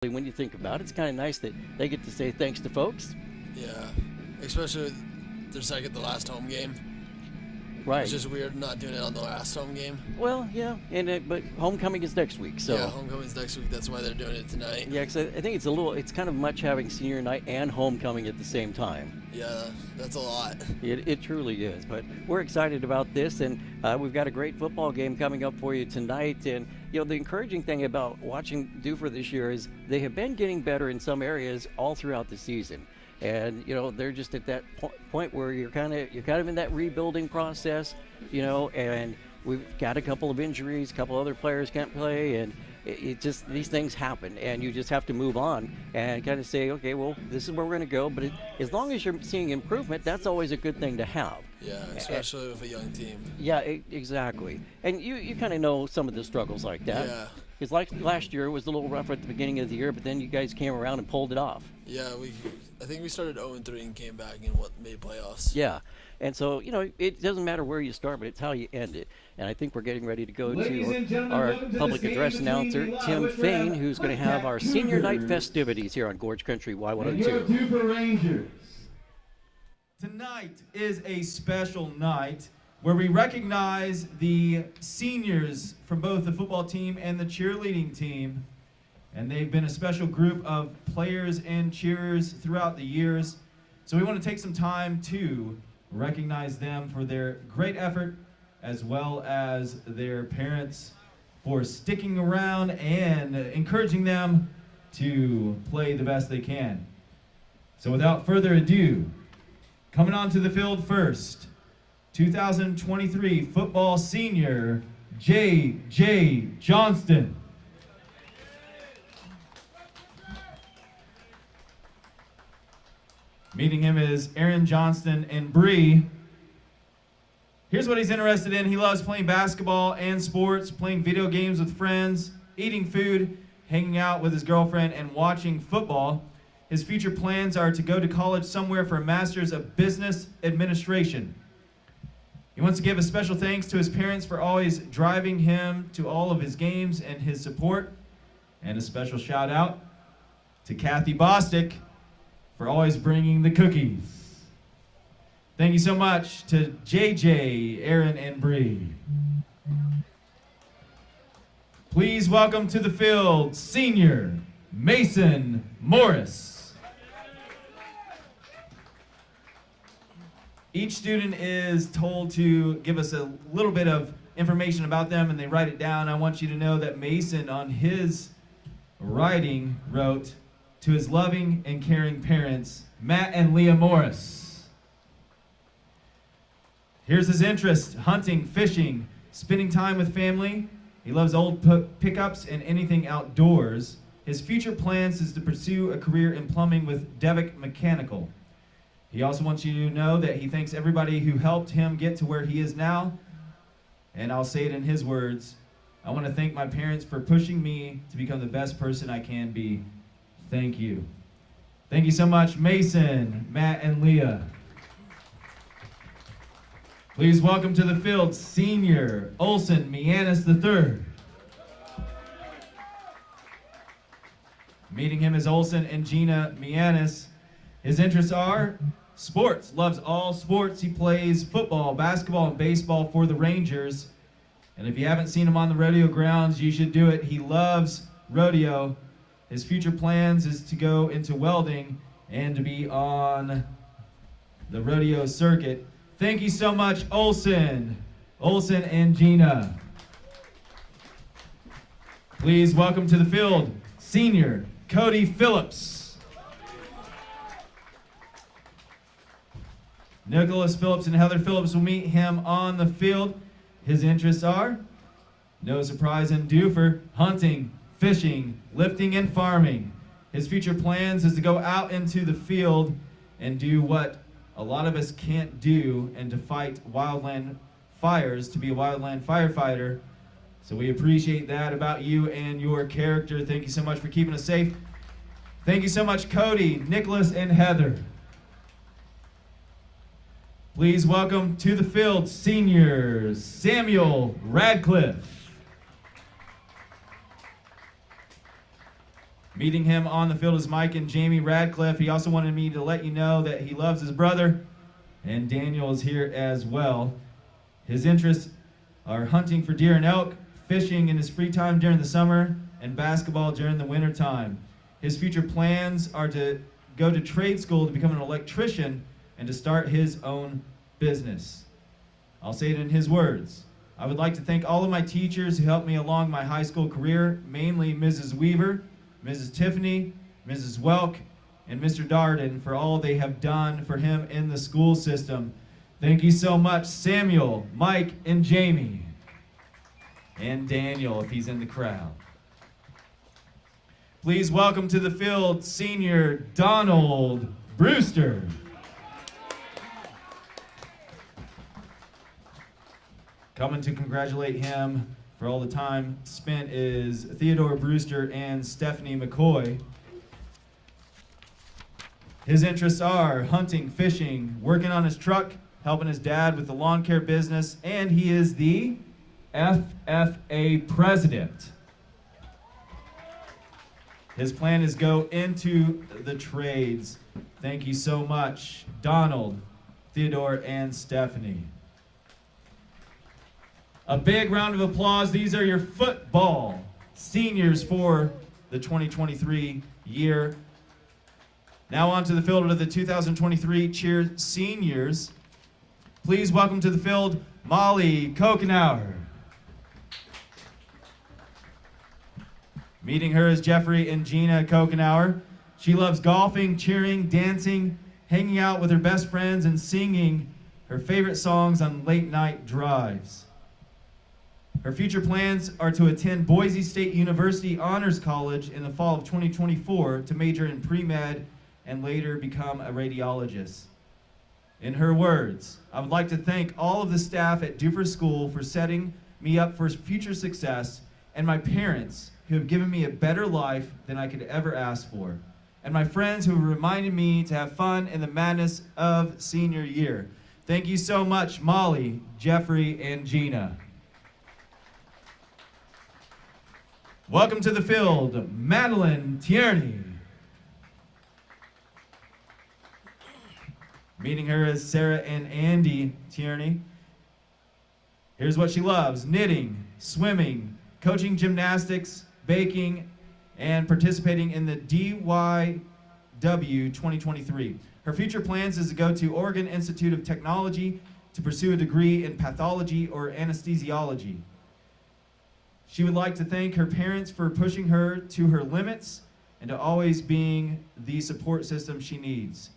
When you think about it, it's kind of nice that they get to say thanks to folks. Yeah, especially with their second to last home game. Right. It's just weird not doing it on the last home game. Well, yeah, but homecoming is next week, so. Yeah, homecoming's next week. That's why they're doing it tonight. Yeah, because I think it's kind of much having senior night and homecoming at the same time. Yeah, that's a lot. It truly is, but we're excited about this, and we've got a great football game coming up for you tonight. And the encouraging thing about watching Dufur this year is they have been getting better in some areas all throughout the season. And they're just at that point where you're kind of in that rebuilding process, and we've got a couple of injuries, a couple other players can't play, and it just, these things happen, and you just have to move on and kind of say, okay, well, this is where we're going to go. But as long as you're seeing improvement, that's always a good thing to have. Yeah, especially with a young team. Yeah, exactly. And you kind of know some of the struggles like that. Yeah. Because like last year, it was a little rough at the beginning of the year, but then you guys came around and pulled it off. Yeah, I think we started 0-3 and came back and made playoffs. Yeah, and so, it doesn't matter where you start, but it's how you end it. And I think we're getting ready to go to our public address announcer, Tim Fain, who's going to have our senior night festivities here on Gorge Country Y102. Dufur Rangers. Tonight is a special night where we recognize the seniors from both the football team and the cheerleading team. And they've been a special group of players and cheerers throughout the years. So we want to take some time to recognize them for their great effort, as well as their parents for sticking around and encouraging them to play the best they can. So without further ado, coming onto the field first, 2023 football senior, J.J. Johnston. Meeting him is Aaron Johnston and Bree. Here's what he's interested in. He loves playing basketball and sports, playing video games with friends, eating food, hanging out with his girlfriend, and watching football. His future plans are to go to college somewhere for a master's of business administration. He wants to give a special thanks to his parents for always driving him to all of his games and his support. And a special shout out to Kathy Bostick for always bringing the cookies. Thank you so much to JJ, Aaron, and Bree. Please welcome to the field, senior Mason Morris. Each student is told to give us a little bit of information about them, and they write it down. I want you to know that Mason, on his writing, wrote, "To his loving and caring parents, Matt and Leah Morris." Here's his interest: hunting, fishing, spending time with family. He loves old pickups and anything outdoors. His future plans is to pursue a career in plumbing with Devick Mechanical. He also wants you to know that he thanks everybody who helped him get to where he is now. And I'll say it in his words: "I want to thank my parents for pushing me to become the best person I can be. Thank you." Thank you so much, Mason, Matt, and Leah. Please welcome to the field senior Olson Mianis III. Meeting him is Olson and Gina Mianis. His interests are sports. Loves all sports. He plays football, basketball, and baseball for the Rangers. And if you haven't seen him on the rodeo grounds, you should do it. He loves rodeo. His future plans is to go into welding and to be on the rodeo circuit. Thank you so much, Olson and Gina. Please welcome to the field, senior Cody Phillips. Nicholas Phillips and Heather Phillips will meet him on the field. His interests are, no surprise in Dufur, hunting, fishing, lifting, and farming. His future plans is to go out into the field and do what a lot of us can't do, and to fight wildland fires, to be a wildland firefighter. So we appreciate that about you and your character. Thank you so much for keeping us safe. Thank you so much, Cody, Nicholas, and Heather. Please welcome to the field senior Samuel Radcliffe. Meeting him on the field is Mike and Jamie Radcliffe. He also wanted me to let you know that he loves his brother, and Daniel is here as well. His interests are hunting for deer and elk, fishing in his free time during the summer, and basketball during the winter time. His future plans are to go to trade school to become an electrician and to start his own business. I'll say it in his words. I would like to thank all of my teachers who helped me along my high school career, mainly Mrs. Weaver, Mrs. Tiffany, Mrs. Welk, and Mr. Darden for all they have done for him in the school system. Thank you so much, Samuel, Mike, and Jamie. And Daniel, if he's in the crowd. Please welcome to the field senior Donald Brewster. Coming to congratulate him for all the time spent is Theodore Brewster and Stephanie McCoy. His interests are hunting, fishing, working on his truck, helping his dad with the lawn care business, and he is the FFA president. His plan is go into the trades. Thank you so much, Donald, Theodore, and Stephanie. A big round of applause. These are your football seniors for the 2023 year. Now on to the field of the 2023 cheer seniors. Please welcome to the field Molly Kokenauer. Meeting her is Jeffrey and Gina Kokenauer. She loves golfing, cheering, dancing, hanging out with her best friends, and singing her favorite songs on late night drives. Her future plans are to attend Boise State University Honors College in the fall of 2024 to major in pre-med and later become a radiologist. In her words, I would like to thank all of the staff at Dufur School for setting me up for future success, and my parents who have given me a better life than I could ever ask for, and my friends who have reminded me to have fun in the madness of senior year. Thank you so much, Molly, Jeffrey, and Gina. Welcome to the field, Madeline Tierney. Meeting her is Sarah and Andy Tierney. Here's what she loves: knitting, swimming, coaching gymnastics, baking, and participating in the DYW 2023. Her future plans is to go to Oregon Institute of Technology to pursue a degree in pathology or anesthesiology. She would like to thank her parents for pushing her to her limits and to always being the support system she needs.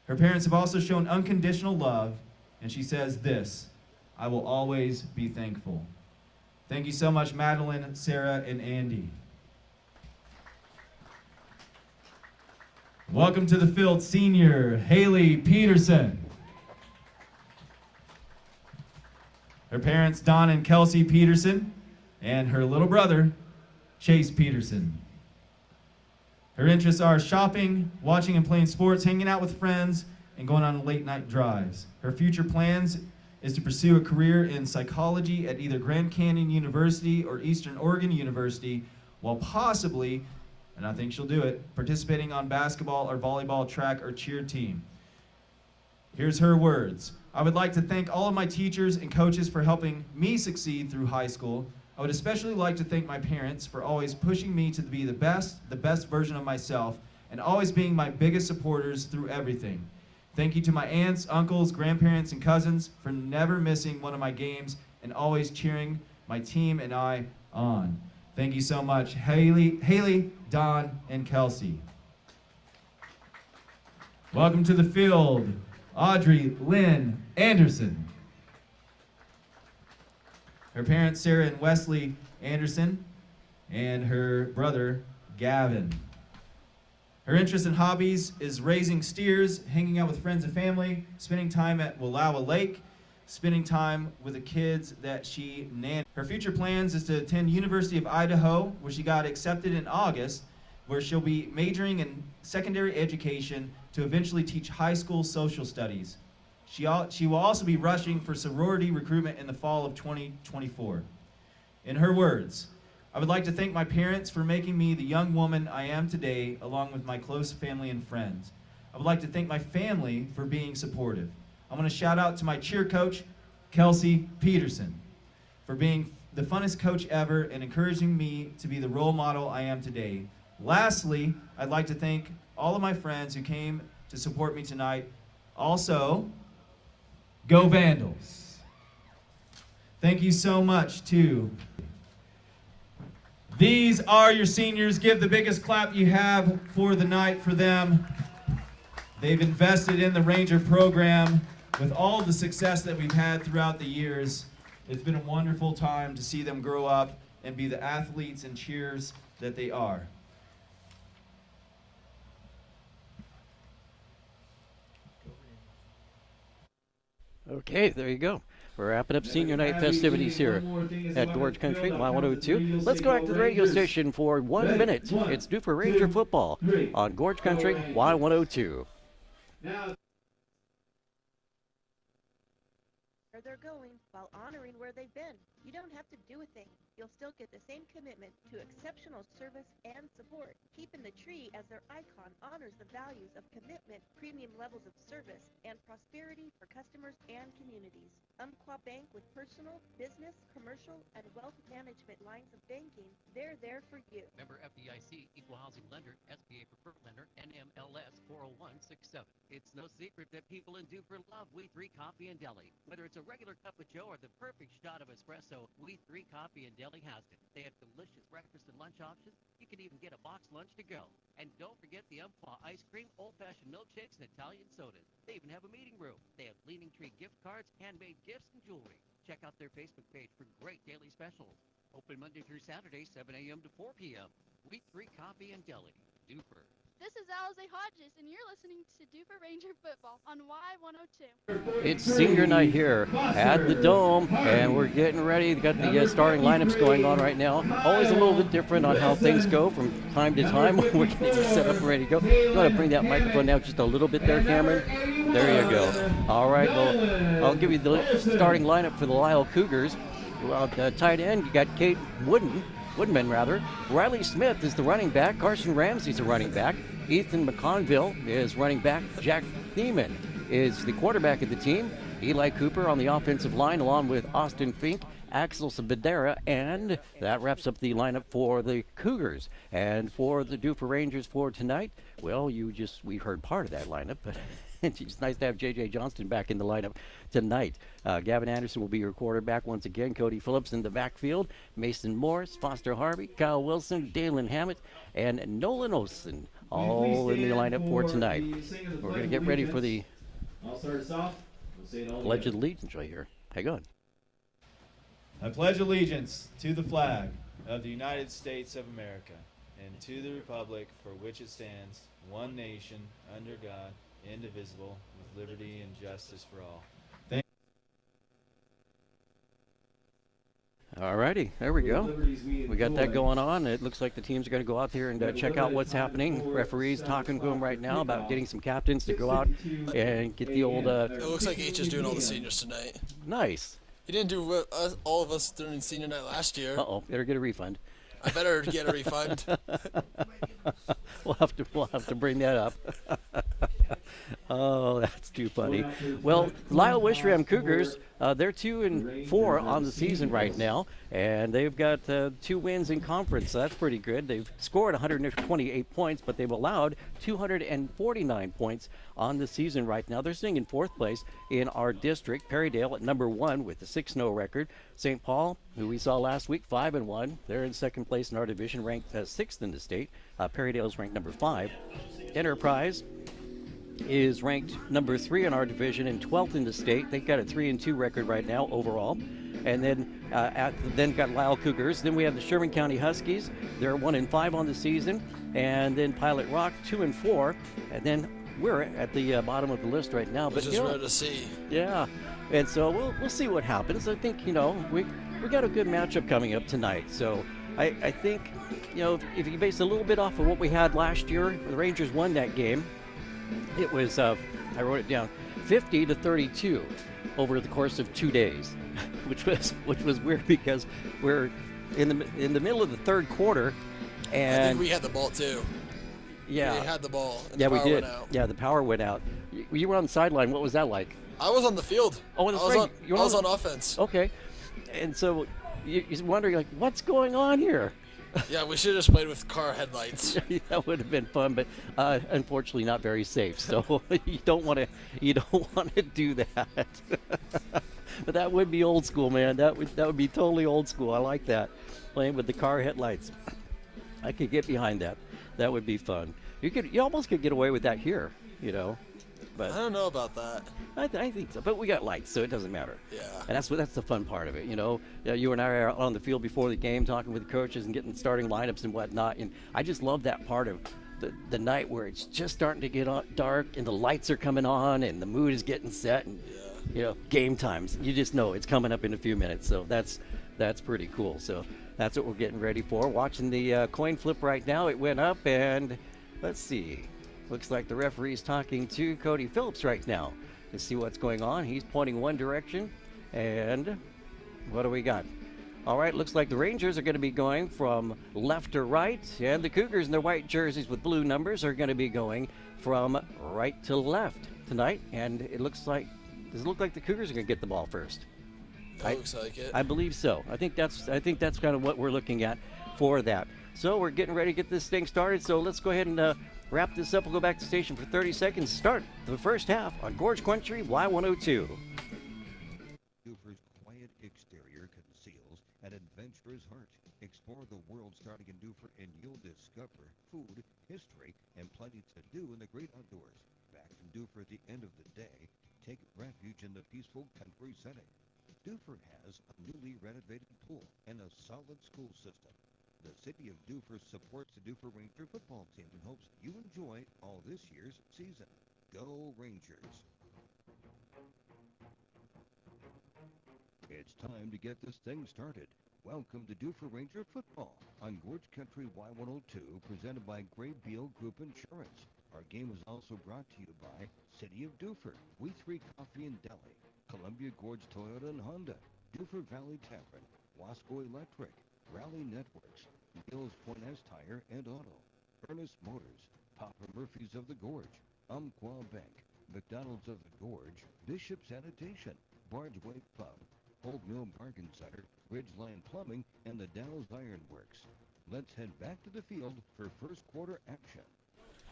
Her parents have also shown unconditional love, and she says this: I will always be thankful. Thank you so much, Madeline, Sarah, and Andy. Welcome to the field, senior Haley Peterson. Her parents, Don and Kelsey Peterson, and her little brother, Chase Peterson. Her interests are shopping, watching and playing sports, hanging out with friends, and going on late night drives. Her future plans is to pursue a career in psychology at either Grand Canyon University or Eastern Oregon University, while possibly, and I think she'll do it, participating on basketball or volleyball, track, or cheer team. Here's her words: I would like to thank all of my teachers and coaches for helping me succeed through high school. I would especially like to thank my parents for always pushing me to be the best version of myself, and always being my biggest supporters through everything. Thank you to my aunts, uncles, grandparents, and cousins for never missing one of my games and always cheering my team and I on. Thank you so much, Haley, Don, and Kelsey. Welcome to the field, Audrey Lynn Anderson. Her parents, Sarah and Wesley Anderson, and her brother, Gavin. Her interest in hobbies is raising steers, hanging out with friends and family, spending time at Wallowa Lake, spending time with the kids that she nannies. Her future plans is to attend University of Idaho, where she got accepted in August, where she'll be majoring in secondary education to eventually teach high school social studies. She will also be rushing for sorority recruitment in the fall of 2024. In her words, I would like to thank my parents for making me the young woman I am today, along with my close family and friends. I would like to thank my family for being supportive. I want to shout out to my cheer coach, Kelsey Peterson, for being the funnest coach ever and encouraging me to be the role model I am today. Lastly, I'd like to thank all of my friends who came to support me tonight. Also, go Vandals. Thank you so much too. These are your seniors. Give the biggest clap you have for the night for them. They've invested in the Ranger program with all the success that we've had throughout the years. It's been a wonderful time to see them grow up and be the athletes and cheers that they are. Okay, there you go. We're wrapping up senior night festivities here at Gorge Country, Y102. Let's go back to the radio station for 1 minute. It's Dufur Ranger football on Gorge Country, Y102. Where they're going while honoring where they've been. You don't have to do a thing. You'll still get the same commitment to exceptional service and support. Keeping the tree as their icon honors the values of commitment, premium levels of service, and prosperity for customers and communities. Umpqua Bank with personal, business, commercial, and wealth management lines of banking. They're there for you. Member FDIC, Equal Housing Lender, SBA Preferred Lender, NMLS 40167. It's no secret that people in Dufur love We 3 Coffee and Deli. Whether it's a regular cup of joe or the perfect shot of espresso, We 3 Coffee and Deli has it. They have delicious breakfast and lunch options. You can even get a box lunch to go. And don't forget the Umpqua ice cream, old-fashioned milkshakes, and Italian sodas. They even have a meeting room. They have Leaning Tree gift cards, handmade gifts, and jewelry. Check out their Facebook page for great daily specials. Open Monday through Saturday, 7 a.m. to 4 p.m. We 3 Coffee and Deli, Dufur. This is Alize Hodges, and you're listening to Dufur Ranger Football on Y102. It's senior night here at the Dome, and we're getting ready. We've got the starting lineups going on right now. Always a little bit different on how things go from time to time. We're getting set up and ready to go. You want to bring that microphone down just a little bit there, Cameron? There you go. All right, well, I'll give you the starting lineup for the Lisle Cougars. Well, tight end, you got Kate Woodman. Riley Smith is the running back. Carson Ramsey's the running back. Ethan McConville is running back. Jack Thiemann is the quarterback of the team. Eli Cooper on the offensive line, along with Austin Fink, Axel Sabadera, and that wraps up the lineup for the Cougars. And for the Dufur Rangers for tonight, well, we heard part of that lineup, but it's nice to have J.J. Johnston back in the lineup tonight. Gavin Anderson will be your quarterback once again. Cody Phillips in the backfield. Mason Morris, Foster Harvey, Kyle Wilson, Dalen Hammett, and Nolan Olson all in the lineup for tonight. We're going to get ready for the I'll start us off. We'll say it all Pledge of together. Allegiance right here. Hang on. I pledge allegiance to the flag of the United States of America and to the republic for which it stands, one nation, under God, indivisible, with liberty and justice for all. All righty, there we go. We got that going on. It looks like the teams are going to go out here and check out what's happening. Referees talking to them right now about getting some captains to go out and get the old... It looks like H is doing all the seniors tonight. Nice. He didn't do all of us during senior night last year. Uh-oh, better get a refund. I better get a refund. We'll have to bring that up. Oh, that's too funny. Well, Lisle Wishram Cougars, they're 2-4 on the season right now, and they've got 2 wins in conference, so that's pretty good. They've scored 128 points, but they've allowed 249 points on the season right now. They're sitting in 4th place in our district. Perrydale at number 1 with a 6-0 record. St. Paul, who we saw last week, 5-1. They're in 2nd place in our division, ranked 6th in the state. Perrydale's ranked number 5. Enterprise is ranked number 3 in our division and 12th in the state. They've got a 3-2 record right now overall. And then got Lisle Cougars. Then we have the Sherman County Huskies. They're 1-5 on the season. And then Pilot Rock 2-4. And then we're at the bottom of the list right now. Which But is rare to see. yeah, and so we'll see what happens. I think we got a good matchup coming up tonight. So I think if you base a little bit off of what we had last year, the Rangers won that game. It was I wrote it down, 50-32 over the course of 2 days, which was weird because we're in the middle of the third quarter, I and think we had the ball too. yeah, We had the ball. And yeah, the we power did. Went out. Yeah, the power went out. You were on the sideline. What was that like? I was on the field. Oh, that's I was right. on. You're I was on- on offense. Okay, and so you're wondering like, what's going on here? Yeah, we should have just played with car headlights. That would have been fun, but unfortunately not very safe. So you don't want to do that. But that would be old school, man. That would be totally old school. I like that, playing with the car headlights. I could get behind that. That would be fun. You almost could get away with that here, But I don't know about that. I think so. But we got lights, so it doesn't matter. Yeah. And that's the fun part of it, Yeah, you and I are out on the field before the game, talking with the coaches and getting starting lineups and whatnot. And I just love that part of the night where it's just starting to get dark and the lights are coming on and the mood is getting set and game times. You just know it's coming up in a few minutes. So that's pretty cool. So that's what we're getting ready for. Watching the coin flip right now. It went up and let's see. Looks like the referee's talking to Cody Phillips right now to see what's going on. He's pointing one direction. And what do we got? All right, looks like the Rangers are going to be going from left to right. And the Cougars in their white jerseys with blue numbers are going to be going from right to left tonight. And does it look like the Cougars are going to get the ball first? That looks like it. I believe so. I think that's kind of what we're looking at for that. So we're getting ready to get this thing started. So let's go ahead and wrap this up. We'll go back to station for 30 seconds. Start the first half on Gorge Country Y102. Dufer's quiet exterior conceals an adventurous heart. Explore the world starting in Dufur and you'll discover food, history, and plenty to do in the great outdoors. Back from Dufur at the end of the day, take refuge in the peaceful country setting. Dufur has a newly renovated pool and a solid school system. The city of Dufur supports the Dufur Ranger football team and hopes you enjoy all this year's season. Go Rangers! It's time to get this thing started. Welcome to Dufur Ranger football on Gorge Country Y102, presented by Gray Beal Group Insurance. Our game is also brought to you by City of Dufur, We3 Coffee and Deli, Columbia Gorge Toyota and Honda, Dufur Valley Tavern, Wasco Electric, Rally Networks, Gills Point S Tire and Auto, Ernest Motors, Papa Murphy's of the Gorge, Umpqua Bank, McDonald's of the Gorge, Bishop Sanitation, Bargeway Pub, Old Mill Bargain Center, Ridgeline Plumbing, and the Dallas Iron Works. Let's head back to the field for first quarter action.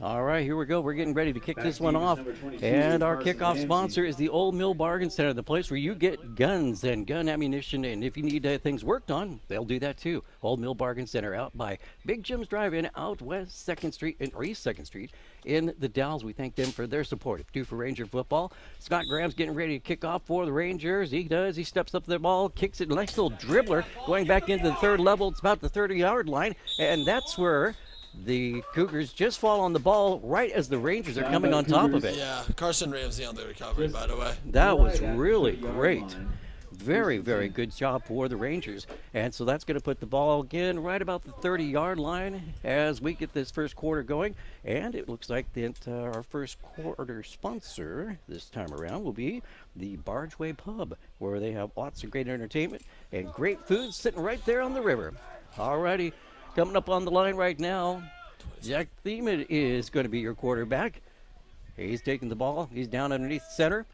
All right, here we go. We're getting ready to kick this one off. And our kickoff sponsor is the Old Mill Bargain Center, the place where you get guns and gun ammunition. And if you need things worked on, they'll do that too. Old Mill Bargain Center out by Big Jim's Drive-In out West 2nd Street, or East 2nd Street in the Dalles. We thank them for their support of Dufur Ranger football. Scott Graham's getting ready to kick off for the Rangers. He does. He steps up to the ball, kicks it. Nice little dribbler going back into the third level. It's about the 30-yard line. And that's where the Cougars just fall on the ball right as the Rangers are coming on top of it. Yeah, Carson Ramsey on the recovery, by the way. That was really great. Very, very good job for the Rangers. And so that's going to put the ball again right about the 30-yard line as we get this first quarter going. And it looks like that our first quarter sponsor this time around will be the Bargeway Pub, where they have lots of great entertainment and great food sitting right there on the river. All righty. Coming up on the line right now, Jack Thiemann is going to be your quarterback. He's taking the ball. He's down underneath the center.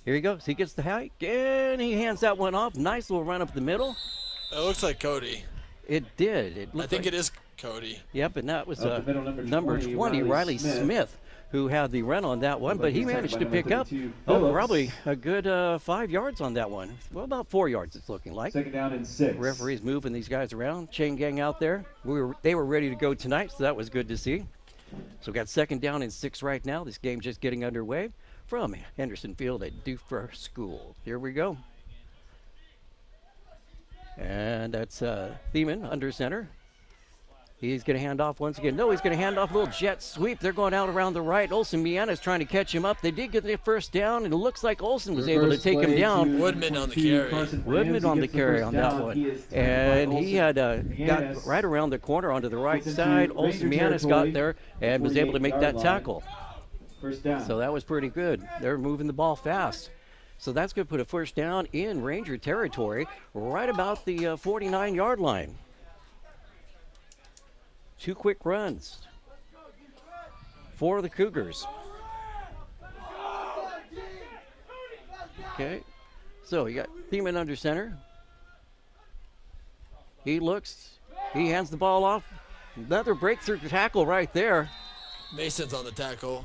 Here he goes. He gets the hike, and he hands that one off. Nice little run up the middle. It looks like Cody. It did. I think it is Cody. Yep, and that was number 20, Riley Smith, who had the run on that one, but he managed to pick up probably a good 5 yards on that one. Well, about 4 yards it's looking like. Second down and 6. Referee's moving these guys around. Chain gang out there. They were ready to go tonight, so that was good to see. So we got second down and 6 right now. This game just getting underway from Henderson Field at Dufur School. Here we go. And that's Thiemann under center. He's going to hand off once again. No, he's going to hand off a little jet sweep. They're going out around the right. Olsen Miana's trying to catch him up. They did get their first down, and it looks like Olsen was able to take him down. Woodman on the carry. Woodman on the carry on that one. And he had got right around the corner onto the right side. Olsen Mianis got there and was able to make that tackle. First down. So that was pretty good. They're moving the ball fast. So that's going to put a first down in Ranger territory right about the 49-yard line. 2 quick runs for the Cougars. Okay, so you got Thiemann under center. He looks, he hands the ball off. Another breakthrough tackle right there. Mason's on the tackle.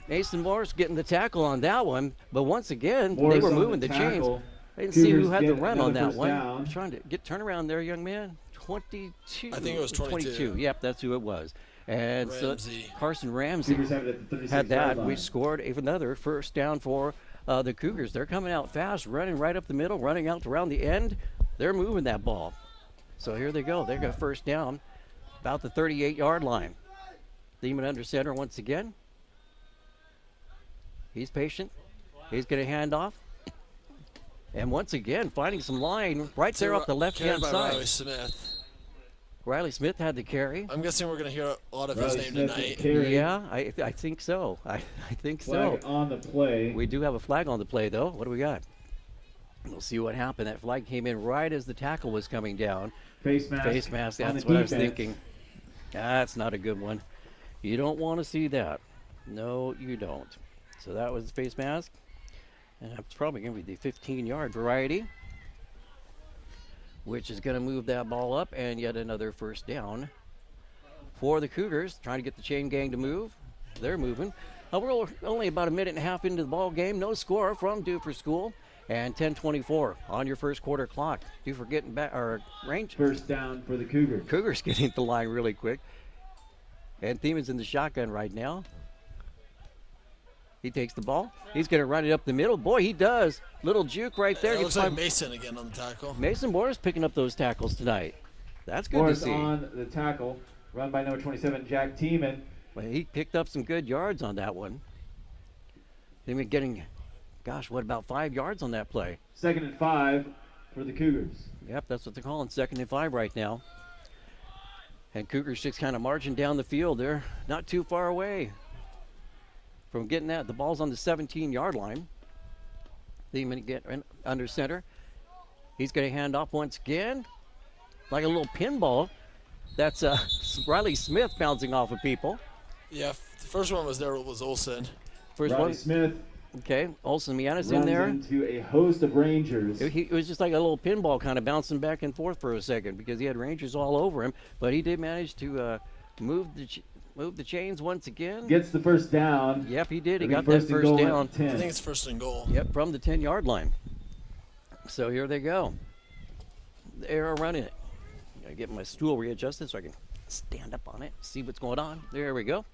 Mason Morris getting the tackle on that one, but once again, Morris they were on moving the chains. tackle. I didn't see who Cougars had the get run on another that first one. down. I'm trying to get turnaround there, young man. 22. I think it was 22. Yep, that's who it was. And Ramsey. so Carson Ramsey Cougars have it at the 36 had that. yard line. We scored another first down for the Cougars. They're coming out fast, running right up the middle, running out around the end. They're moving that ball. So here they go. They got first down about the 38-yard line. Thiemann under center once again. He's patient. He's going to hand off. And once again, finding some line right there off the left-hand Carried by side. Riley Smith. Riley Smith had the carry. I'm guessing we're going to hear a lot of Riley his name Smith with tonight. carry. Yeah, I think so. I think Flag so. on the play. We do have a flag on the play, though. What do we got? We'll see what happened. That flag came in right as the tackle was coming down. Face mask. Face mask, on that's the what I was defense. thinking. That's not a good one. You don't want to see that. No, you don't. So that was the face mask. And it's probably going to be the 15-yard variety, which is going to move that ball up, and yet another first down for the Cougars, trying to get the chain gang to move. They're moving. We're only about a minute and a half into the ball game. No score from Dufur School, and 10:24 on your first quarter clock. Dufur getting back, or range. First down for the Cougars. Cougars getting the line really quick. And Thiemann's in the shotgun right now. He takes the ball. He's going to run it up the middle. Boy, he does. Little juke right there. It Gets looks like by- Mason again on the tackle. Mason Morris picking up those tackles tonight. That's good Morris to see. on the tackle. Run by number 27, Jack Thiemann. Well, he picked up some good yards on that one. They've been getting, gosh, what, about 5 yards on that play? 2nd and 5 for the Cougars. Yep, that's what they're calling 2nd and 5 right now. And Cougars just kind of marching down the field. They're not too far away from getting that. The ball's on the 17-yard line. Thiemann get under center. He's going to hand off once again, like a little pinball. That's Riley Smith bouncing off of people. Yeah, the first one was Olsen. First Riley one, Smith okay. Olsen Mianis runs in there. into a host of Rangers. It was just like a little pinball kind of bouncing back and forth for a second because he had Rangers all over him, but he did manage to move the chains once again. Gets the first down. Yep, he did. He It'll got be that and first goal at down. 10. I think it's first and goal. Yep, from the 10-yard line. So here they go. They're running it. Gotta get my stool readjusted so I can stand up on it, see what's going on. There we go.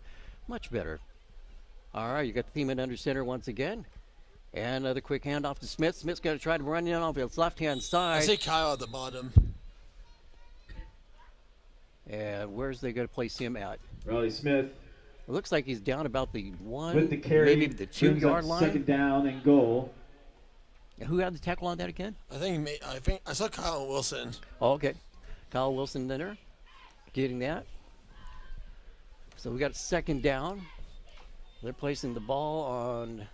Much better. All right, you got the Thiemann under center once again. And another quick handoff to Smith. Smith's going to try to run in off his left-hand I side. see Kyle at the bottom. And where's they going to place him at? Riley Smith It looks like he's down about the one, with the carry. maybe the brings up 2-yard line. 2nd down and goal. Who had the tackle on that again? I think I saw Kyle and Wilson. Oh, okay. Kyle Wilson there, getting that. So we got 2nd down. They're placing the ball on,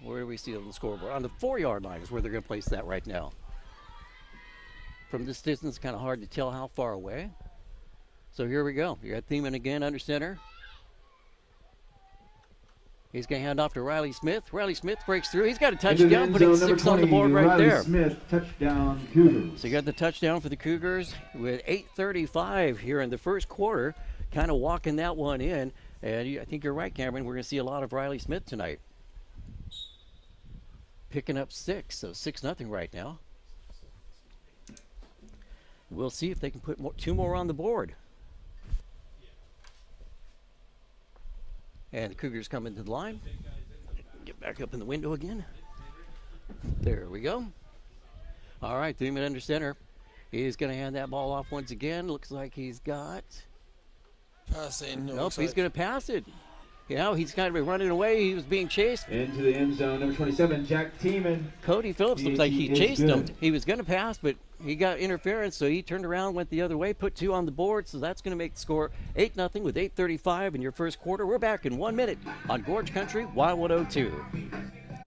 where do we see it on the scoreboard? On the 4-yard line is where they're going to place that right now. From this distance, kind of hard to tell how far away. So here we go. You got Thiemann again under center. He's going to hand off to Riley Smith. Riley Smith breaks through. He's got a Into the touchdown, end putting zone, number 6 on the 20, board right Riley there. Smith, touchdown Cougars. So you got the touchdown for the Cougars with 8:35 here in the first quarter, kind of walking that one in. And I think you're right, Cameron. We're going to see a lot of Riley Smith tonight. Picking up 6, so 6-0 right now. We'll see if they can put 2 more on the board. And the Cougars come into the line. Get back up in the window again. There we go. All right, Thiemann under center. He's going to hand that ball off once again. Looks like he's got... Passing. Nope, he's going to pass it. You know, he's kind of running away. He was being chased. Into the end zone, number 27, Jack Thiemann. Cody Phillips looks like he is chased him. good. He was going to pass, but he got interference, so he turned around, went the other way, put 2 on the board, so that's going to make the score 8-0 with 8:35 in your first quarter. We're back in 1 minute on Gorge Country Y102.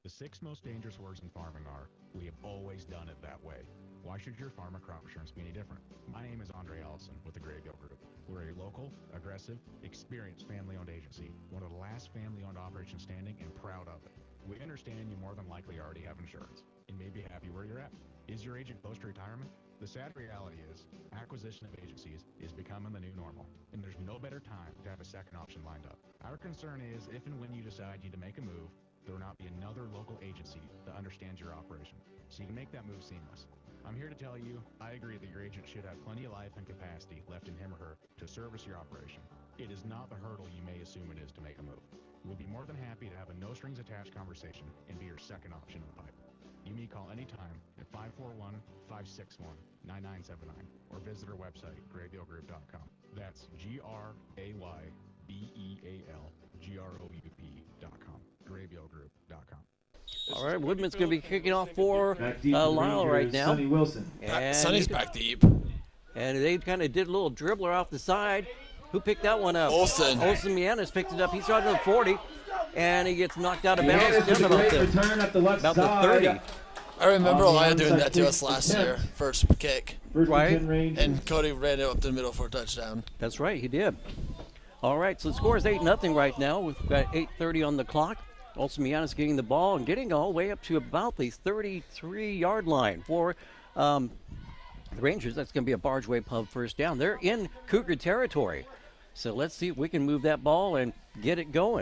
The 6 most dangerous words in farming are, we have always done it that way. Why should your farm or crop insurance be any different? My name is Andre Allison with the Graybill Group. We're a local, aggressive, experienced family-owned agency, one of the last family-owned operations standing, and proud of it. We understand you more than likely already have insurance and may be happy where you're at. Is your agent close to retirement? The sad reality is, acquisition of agencies is becoming the new normal, and there's no better time to have a second option lined up. Our concern is if and when you decide you need to make a move, there will not be another local agency that understands your operation, so you can make that move seamless. I'm here to tell you, I agree that your agent should have plenty of life and capacity left in him or her to service your operation. It is not the hurdle you may assume it is to make a move. We'll be more than happy to have a no-strings-attached conversation and be your second option in the pipe. You may call anytime at 541-561-9979 or visit our website, graybealgroup.com. That's GRAYBEALGROUP.com. graybealgroup.com. All right, Woodman's going to be kicking off for Lyle right now. Sonny Wilson. And Sonny's back deep. And they kind of did a little dribbler off the side. Who picked that one up? Olsen. Olsen Mianis picked it up. He's right on the 40, and he gets knocked out of bounds Mianis with down a about great return up the left the side. 30. I remember On the Lyle doing onside that to kick us last attempt. year. First kick. First Right. and 10 range. And Cody ran it up the middle for a touchdown. That's right, he did. All right, so the score is 8-0 right now. We've got 8:30 on the clock. Olsen Mianis getting the ball and getting all the way up to about the 33-yard line for the Rangers. That's going to be a Bargeway Pub first down. They're in Cougar territory. So let's see if we can move that ball and get it going.